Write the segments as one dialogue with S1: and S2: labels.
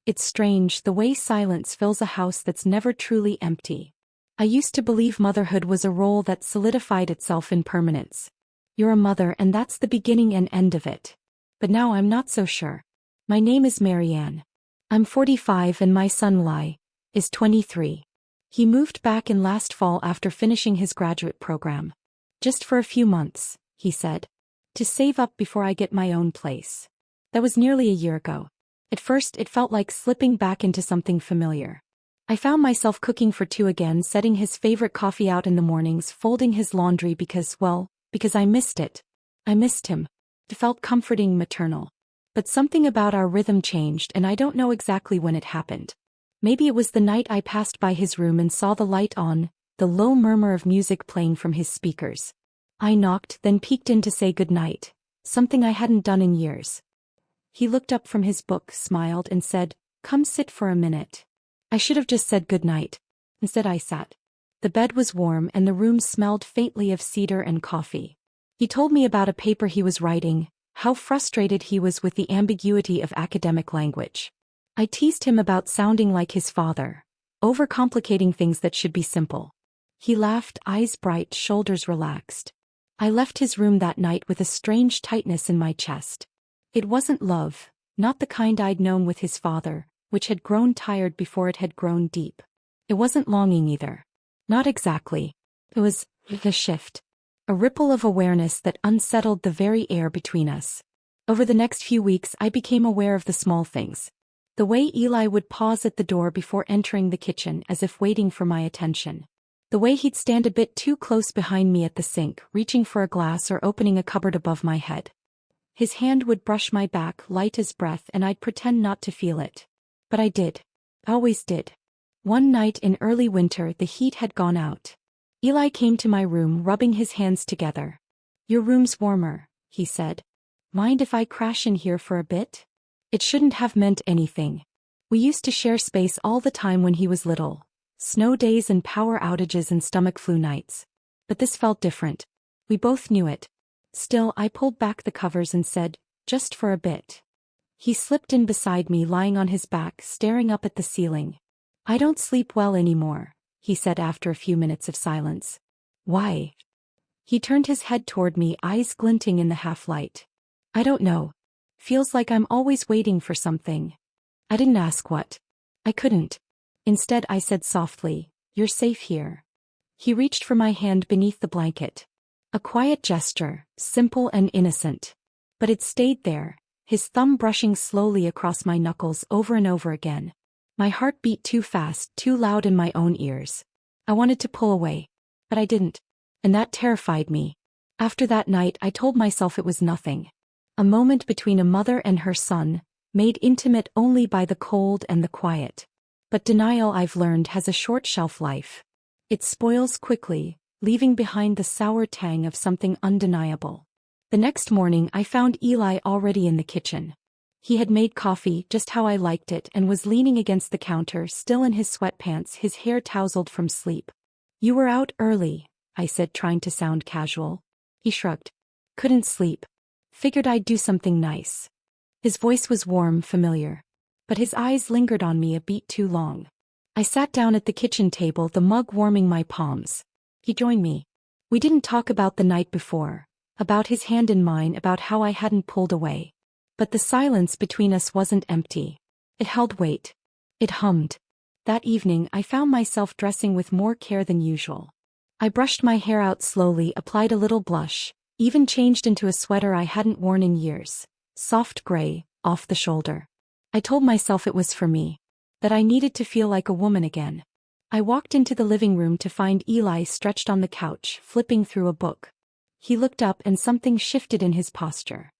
S1: It's strange the way silence fills a house that's never truly empty. I used to believe motherhood was a role that solidified itself in permanence. You're a mother and that's the beginning and end of it. But now I'm not so sure. My name is Marianne. I'm 45 and my son Lai is 23. He moved back in last fall after finishing his graduate program. Just for a few months, he said. To save up before I get my own place. That was nearly a year ago. At first it felt like slipping back into something familiar. I found myself cooking for two again, setting his favorite coffee out in the mornings, folding his laundry because I missed it. I missed him. It felt comforting, maternal. But something about our rhythm changed and I don't know exactly when it happened. Maybe it was the night I passed by his room and saw the light on, the low murmur of music playing from his speakers. I knocked, then peeked in to say goodnight, something I hadn't done in years. He looked up from his book, smiled and said, "Come sit for a minute." I should have just said goodnight. Instead I sat. The bed was warm and the room smelled faintly of cedar and coffee. He told me about a paper he was writing, how frustrated he was with the ambiguity of academic language. I teased him about sounding like his father, overcomplicating things that should be simple. He laughed, eyes bright, shoulders relaxed. I left his room that night with a strange tightness in my chest. It wasn't love, not the kind I'd known with his father, which had grown tired before it had grown deep. It wasn't longing either. Not exactly. It was a shift. A ripple of awareness that unsettled the very air between us. Over the next few weeks I became aware of the small things. The way Eli would pause at the door before entering the kitchen as if waiting for my attention. The way he'd stand a bit too close behind me at the sink, reaching for a glass or opening a cupboard above my head. His hand would brush my back, light as breath, and I'd pretend not to feel it. But I did. Always did. One night in early winter the heat had gone out. Eli came to my room rubbing his hands together. "Your room's warmer," he said. "Mind if I crash in here for a bit?" It shouldn't have meant anything. We used to share space all the time when he was little. Snow days and power outages and stomach flu nights. But this felt different. We both knew it. Still, I pulled back the covers and said, "Just for a bit." He slipped in beside me, lying on his back, staring up at the ceiling. "I don't sleep well anymore," he said after a few minutes of silence. "Why?" He turned his head toward me, eyes glinting in the half-light. "I don't know. Feels like I'm always waiting for something." I didn't ask what. I couldn't. Instead I said softly, "You're safe here." He reached for my hand beneath the blanket. A quiet gesture, simple and innocent. But it stayed there, his thumb brushing slowly across my knuckles over and over again. My heart beat too fast, too loud in my own ears. I wanted to pull away. But I didn't. And that terrified me. After that night I told myself it was nothing. A moment between a mother and her son, made intimate only by the cold and the quiet. But denial, I've learned, has a short shelf life. It spoils quickly, leaving behind the sour tang of something undeniable. The next morning I found Eli already in the kitchen. He had made coffee just how I liked it and was leaning against the counter, still in his sweatpants, his hair tousled from sleep. "You were out early," I said, trying to sound casual. He shrugged. "Couldn't sleep. Figured I'd do something nice." His voice was warm, familiar. But his eyes lingered on me a beat too long. I sat down at the kitchen table, the mug warming my palms. He joined me. We didn't talk about the night before, about his hand in mine, about how I hadn't pulled away. But the silence between us wasn't empty. It held weight. It hummed. That evening I found myself dressing with more care than usual. I brushed my hair out slowly, applied a little blush, even changed into a sweater I hadn't worn in years, soft gray, off the shoulder. I told myself it was for me, that I needed to feel like a woman again. I walked into the living room to find Eli stretched on the couch, flipping through a book. He looked up and something shifted in his posture.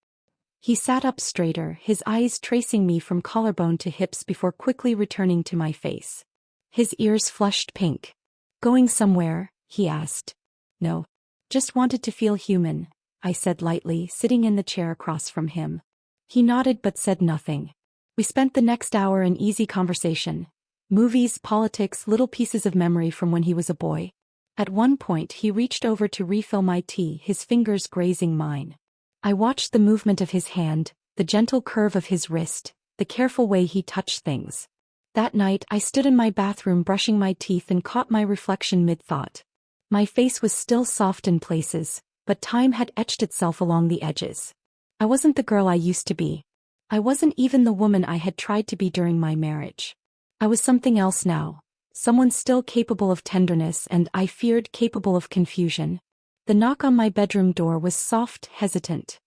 S1: He sat up straighter, his eyes tracing me from collarbone to hips before quickly returning to my face. His ears flushed pink. "Going somewhere?" he asked. "No. Just wanted to feel human," I said lightly, sitting in the chair across from him. He nodded but said nothing. We spent the next hour in easy conversation. Movies, politics, little pieces of memory from when he was a boy. At one point he reached over to refill my tea, his fingers grazing mine. I watched the movement of his hand, the gentle curve of his wrist, the careful way he touched things. That night I stood in my bathroom brushing my teeth and caught my reflection mid-thought. My face was still soft in places, but time had etched itself along the edges. I wasn't the girl I used to be. I wasn't even the woman I had tried to be during my marriage. I was something else now, someone still capable of tenderness and, I feared, capable of confusion. The knock on my bedroom door was soft, hesitant.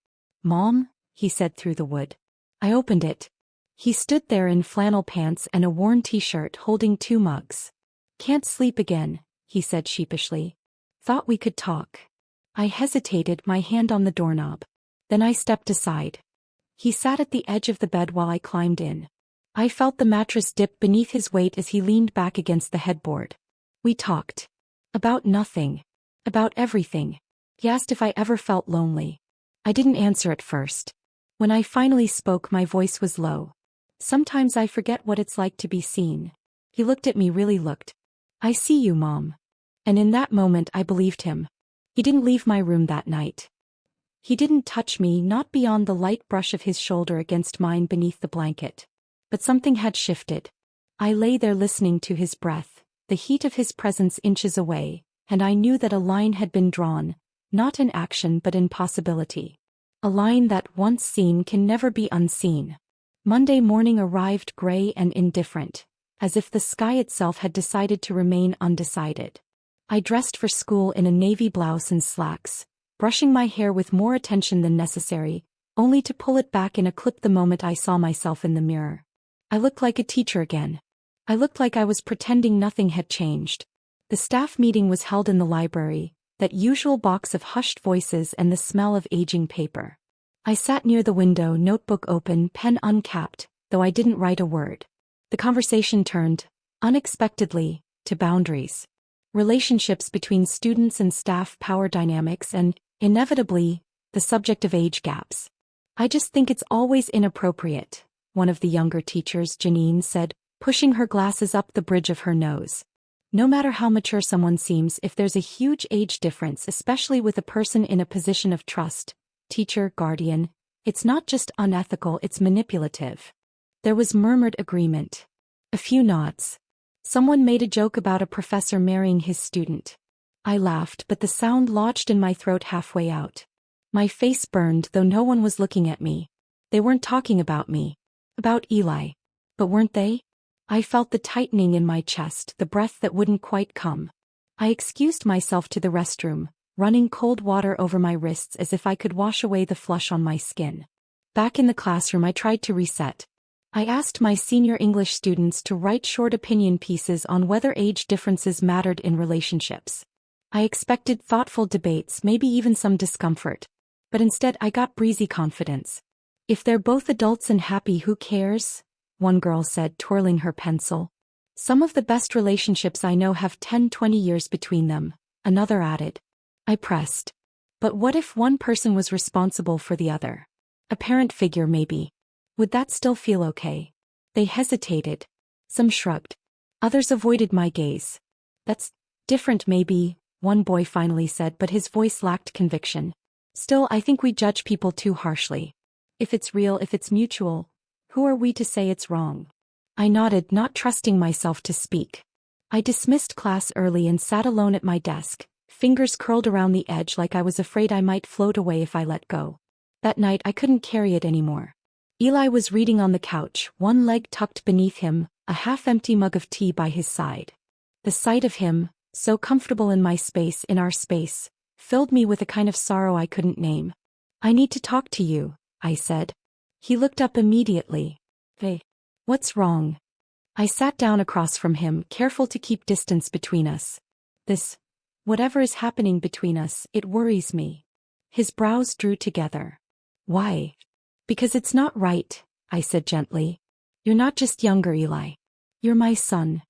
S1: "Mom?" he said through the wood. I opened it. He stood there in flannel pants and a worn t-shirt holding 2 mugs. "Can't sleep again," he said sheepishly. "Thought we could talk." I hesitated, my hand on the doorknob. Then I stepped aside. He sat at the edge of the bed while I climbed in. I felt the mattress dip beneath his weight as he leaned back against the headboard. We talked. About nothing. About everything. He asked if I ever felt lonely. I didn't answer at first. When I finally spoke, my voice was low. "Sometimes I forget what it's like to be seen." He looked at me, really looked. "I see you, Mom." And in that moment I believed him. He didn't leave my room that night. He didn't touch me, not beyond the light brush of his shoulder against mine beneath the blanket. But something had shifted. I lay there listening to his breath, the heat of his presence inches away, and I knew that a line had been drawn, not in action but in possibility. A line that, once seen, can never be unseen. Monday morning arrived gray and indifferent, as if the sky itself had decided to remain undecided. I dressed for school in a navy blouse and slacks, brushing my hair with more attention than necessary, only to pull it back in a clip the moment I saw myself in the mirror. I looked like a teacher again. I looked like I was pretending nothing had changed. The staff meeting was held in the library, that usual box of hushed voices and the smell of aging paper. I sat near the window, notebook open, pen uncapped, though I didn't write a word. The conversation turned, unexpectedly, to boundaries. Relationships between students and staff, power dynamics, and, inevitably, the subject of age gaps. "I just think it's always inappropriate," one of the younger teachers, Janine, said, pushing her glasses up the bridge of her nose. "No matter how mature someone seems, if there's a huge age difference, especially with a person in a position of trust, teacher, guardian, it's not just unethical, it's manipulative." There was murmured agreement. A few nods. Someone made a joke about a professor marrying his student. I laughed, but the sound lodged in my throat halfway out. My face burned, though no one was looking at me. They weren't talking about me. About Eli. But weren't they? I felt the tightening in my chest, the breath that wouldn't quite come. I excused myself to the restroom, running cold water over my wrists as if I could wash away the flush on my skin. Back in the classroom I tried to reset. I asked my senior English students to write short opinion pieces on whether age differences mattered in relationships. I expected thoughtful debates, maybe even some discomfort. But instead I got breezy confidence. "If they're both adults and happy, who cares?" one girl said, twirling her pencil. "Some of the best relationships I know have 10-20 years between them," another added. I pressed. "But what if one person was responsible for the other? A parent figure, maybe. Would that still feel okay?" They hesitated. Some shrugged. Others avoided my gaze. "That's different maybe," one boy finally said, but his voice lacked conviction. "Still, I think we judge people too harshly. If it's real, if it's mutual, who are we to say it's wrong?" I nodded, not trusting myself to speak. I dismissed class early and sat alone at my desk, fingers curled around the edge like I was afraid I might float away if I let go. That night I couldn't carry it anymore. Eli was reading on the couch, one leg tucked beneath him, a half-empty mug of tea by his side. The sight of him, so comfortable in my space, in our space, filled me with a kind of sorrow I couldn't name. "I need to talk to you," I said. He looked up immediately. "Hey, what's wrong?" I sat down across from him, careful to keep distance between us. Whatever is happening between us, it worries me." His brows drew together. "Why?" "Because it's not right," I said gently. "You're not just younger, Eli. You're my son."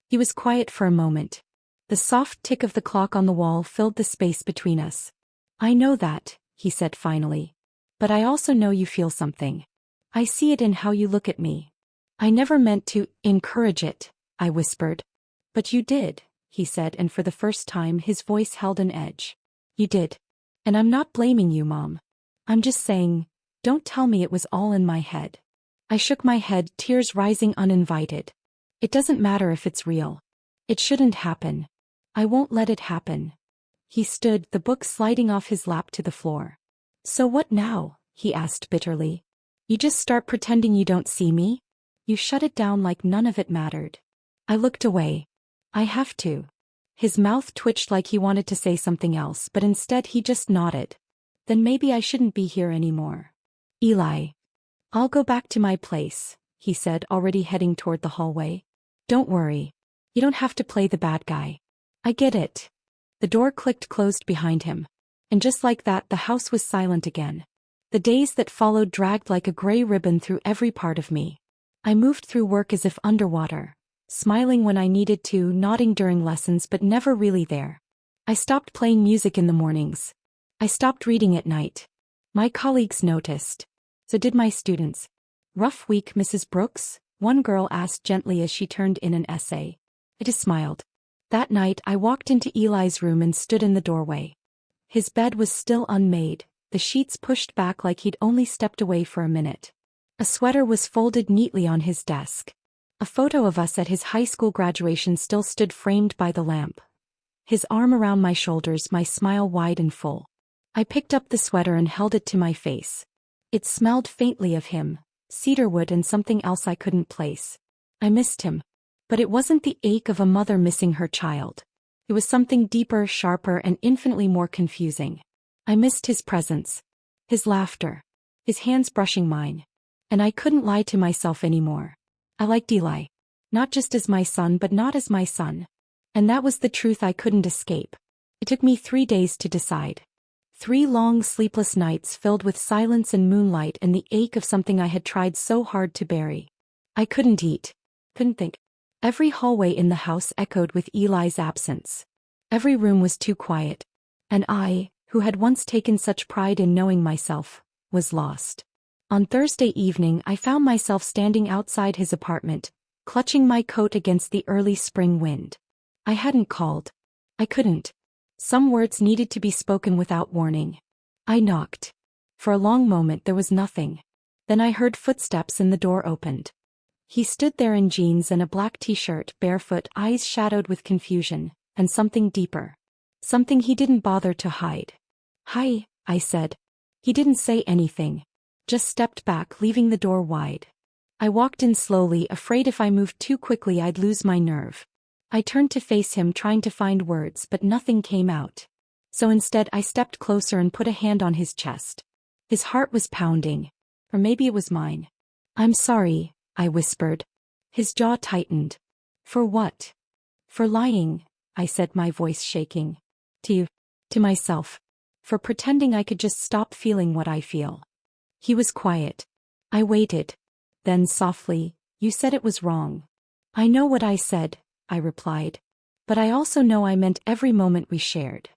S1: He was quiet for a moment. The soft tick of the clock on the wall filled the space between us. "I know that," he said finally. "But I also know you feel something. I see it in how you look at me." "I never meant to encourage it," I whispered. "But you did," he said, and for the first time his voice held an edge. "You did. And I'm not blaming you, Mom. I'm just saying, don't tell me it was all in my head." I shook my head, tears rising uninvited. It doesn't matter if it's real. It shouldn't happen. I won't let it happen. He stood, the book sliding off his lap to the floor. So what now? He asked bitterly. You just start pretending you don't see me? You shut it down like none of it mattered. I looked away. I have to. His mouth twitched like he wanted to say something else, but instead he just nodded. Then maybe I shouldn't be here anymore. Eli. I'll go back to my place, he said, already heading toward the hallway. Don't worry. You don't have to play the bad guy. I get it. The door clicked closed behind him. And just like that, the house was silent again. The days that followed dragged like a gray ribbon through every part of me. I moved through work as if underwater, smiling when I needed to, nodding during lessons but never really there. I stopped playing music in the mornings. I stopped reading at night. My colleagues noticed. So did my students. Rough week, Mrs. Brooks? One girl asked gently as she turned in an essay. I just smiled. That night I walked into Eli's room and stood in the doorway. His bed was still unmade, the sheets pushed back like he'd only stepped away for a minute. A sweater was folded neatly on his desk. A photo of us at his high school graduation still stood framed by the lamp. His arm around my shoulders, my smile wide and full. I picked up the sweater and held it to my face. It smelled faintly of him, cedarwood and something else I couldn't place. I missed him. But it wasn't the ache of a mother missing her child. It was something deeper, sharper, and infinitely more confusing. I missed his presence. His laughter. His hands brushing mine. And I couldn't lie to myself anymore. I liked Eli. Not just as my son, but not as my son. And that was the truth I couldn't escape. It took me 3 days to decide. 3 long sleepless nights filled with silence and moonlight and the ache of something I had tried so hard to bury. I couldn't eat. Couldn't think. Every hallway in the house echoed with Eli's absence. Every room was too quiet. And I, who had once taken such pride in knowing myself, was lost. On Thursday evening I found myself standing outside his apartment, clutching my coat against the early spring wind. I hadn't called. I couldn't. Some words needed to be spoken without warning. I knocked. For a long moment there was nothing. Then I heard footsteps and the door opened. He stood there in jeans and a black t-shirt, barefoot, eyes shadowed with confusion, and something deeper. Something he didn't bother to hide. "Hi," I said. He didn't say anything. Just stepped back, leaving the door wide. I walked in slowly, afraid if I moved too quickly I'd lose my nerve. I turned to face him, trying to find words, but nothing came out. So instead I stepped closer and put a hand on his chest. His heart was pounding. Or maybe it was mine. "I'm sorry," I whispered. His jaw tightened. "For what?" "For lying," I said, my voice shaking. "To you. To myself. For pretending I could just stop feeling what I feel." He was quiet. I waited. Then softly, "You said it was wrong." "I know what I said," I replied. "But I also know I meant every moment we shared."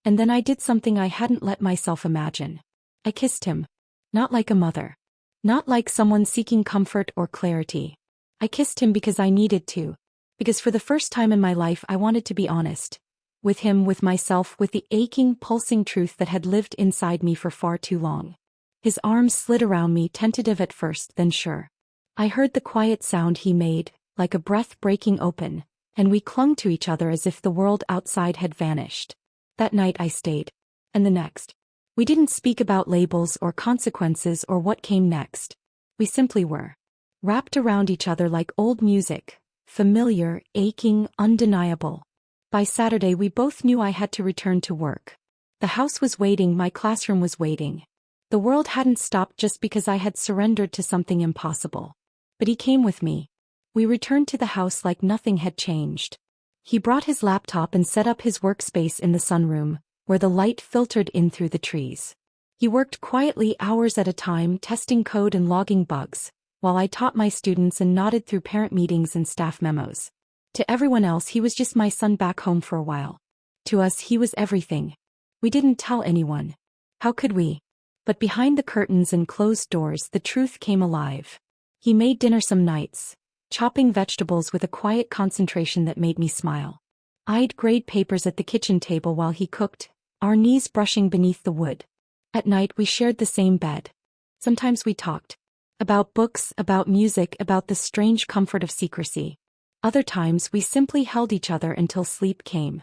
S1: And then I did something I hadn't let myself imagine. I kissed him. Not like a mother. Not like someone seeking comfort or clarity. I kissed him because I needed to. Because for the first time in my life I wanted to be honest. With him, with myself, with the aching, pulsing truth that had lived inside me for far too long. His arms slid around me, tentative at first, then sure. I heard the quiet sound he made, like a breath breaking open, and we clung to each other as if the world outside had vanished. That night I stayed. And the next. We didn't speak about labels or consequences or what came next. We simply were. Wrapped around each other like old music, familiar, aching, undeniable. By Saturday we both knew I had to return to work. The house was waiting, my classroom was waiting. The world hadn't stopped just because I had surrendered to something impossible. But he came with me. We returned to the house like nothing had changed. He brought his laptop and set up his workspace in the sunroom, where the light filtered in through the trees. He worked quietly hours at a time, testing code and logging bugs, while I taught my students and nodded through parent meetings and staff memos. To everyone else he was just my son back home for a while. To us he was everything. We didn't tell anyone. How could we? But behind the curtains and closed doors the truth came alive. He made dinner some nights, chopping vegetables with a quiet concentration that made me smile. I'd grade papers at the kitchen table while he cooked, our knees brushing beneath the wood. At night we shared the same bed. Sometimes we talked. About books, about music, about the strange comfort of secrecy. Other times we simply held each other until sleep came.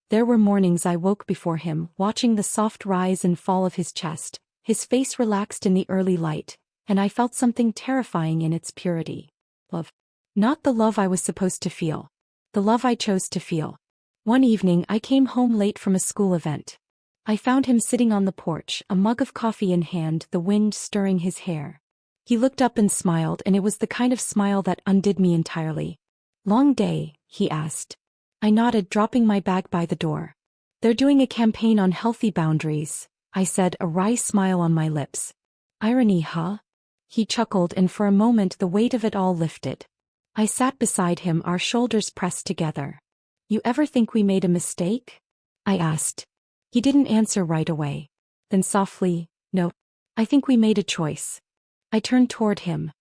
S1: There were mornings I woke before him, watching the soft rise and fall of his chest, his face relaxed in the early light, and I felt something terrifying in its purity. Love. Not the love I was supposed to feel. The love I chose to feel. One evening I came home late from a school event. I found him sitting on the porch, a mug of coffee in hand, the wind stirring his hair. He looked up and smiled, and it was the kind of smile that undid me entirely. "Long day?" he asked. I nodded, dropping my bag by the door. "They're doing a campaign on healthy boundaries," I said, a wry smile on my lips. "Irony, huh?" He chuckled, and for a moment the weight of it all lifted. I sat beside him, our shoulders pressed together. "You ever think we made a mistake?" I asked. He didn't answer right away. Then softly, "No. I think we made a choice." I turned toward him.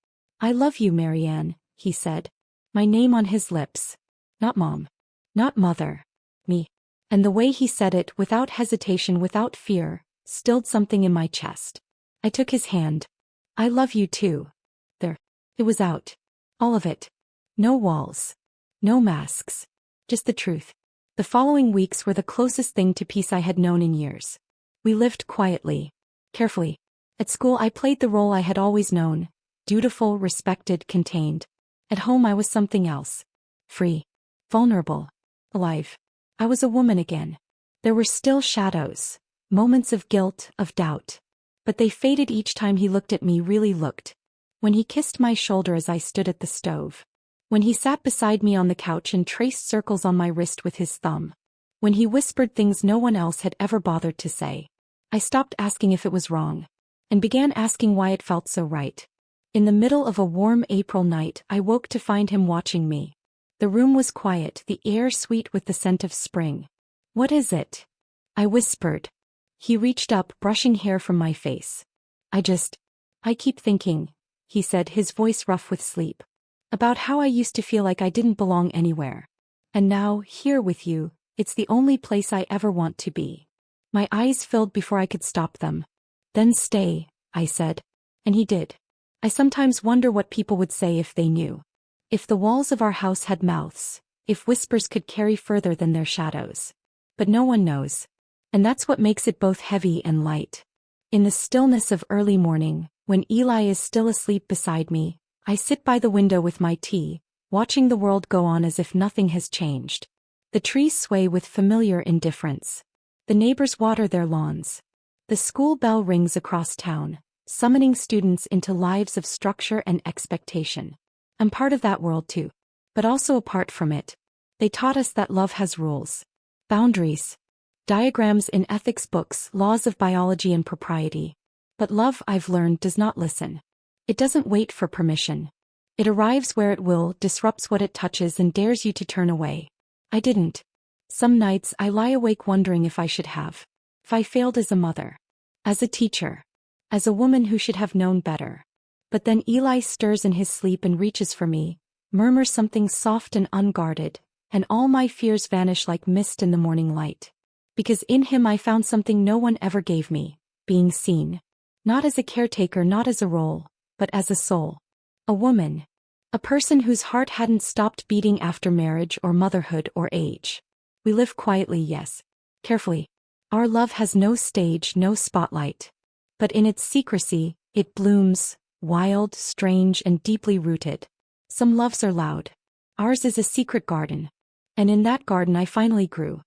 S1: "I love you, Marianne," he said. My name on his lips. Not Mom. Not Mother. Me. And the way he said it, without hesitation, without fear, stilled something in my chest. I took his hand. "I love you too." There. It was out. All of it. No walls. No masks. Just the truth. The following weeks were the closest thing to peace I had known in years. We lived quietly. Carefully. At school I played the role I had always known. Dutiful, respected, contained. At home I was something else. Free. Vulnerable. Alive. I was a woman again. There were still shadows. Moments of guilt, of doubt. But they faded each time he looked at me, really looked. When he kissed my shoulder as I stood at the stove. When he sat beside me on the couch and traced circles on my wrist with his thumb. When he whispered things no one else had ever bothered to say. I stopped asking if it was wrong. And began asking why it felt so right. In the middle of a warm April night, I woke to find him watching me. The room was quiet, the air sweet with the scent of spring. "What is it?" I whispered. He reached up, brushing hair from my face. I keep thinking," he said, his voice rough with sleep, "about how I used to feel like I didn't belong anywhere. And now, here with you, it's the only place I ever want to be." My eyes filled before I could stop them. "Then stay," I said. And he did. I sometimes wonder what people would say if they knew. If the walls of our house had mouths, if whispers could carry further than their shadows. But no one knows. And that's what makes it both heavy and light. In the stillness of early morning, when Eli is still asleep beside me, I sit by the window with my tea, watching the world go on as if nothing has changed. The trees sway with familiar indifference. The neighbors water their lawns. The school bell rings across town, summoning students into lives of structure and expectation. I'm part of that world too. But also apart from it. They taught us that love has rules. Boundaries. Diagrams in ethics books, laws of biology and propriety. But love, I've learned, does not listen. It doesn't wait for permission. It arrives where it will, disrupts what it touches, and dares you to turn away. I didn't. Some nights I lie awake wondering if I should have. If I failed as a mother. As a teacher. As a woman who should have known better. But then Eli stirs in his sleep and reaches for me, murmurs something soft and unguarded, and all my fears vanish like mist in the morning light. Because in him I found something no one ever gave me, being seen. Not as a caretaker, not as a role, but as a soul. A woman. A person whose heart hadn't stopped beating after marriage or motherhood or age. We live quietly, yes. Carefully. Our love has no stage, no spotlight. But in its secrecy, it blooms, wild, strange, and deeply rooted. Some loves are loud. Ours is a secret garden. And in that garden I finally grew.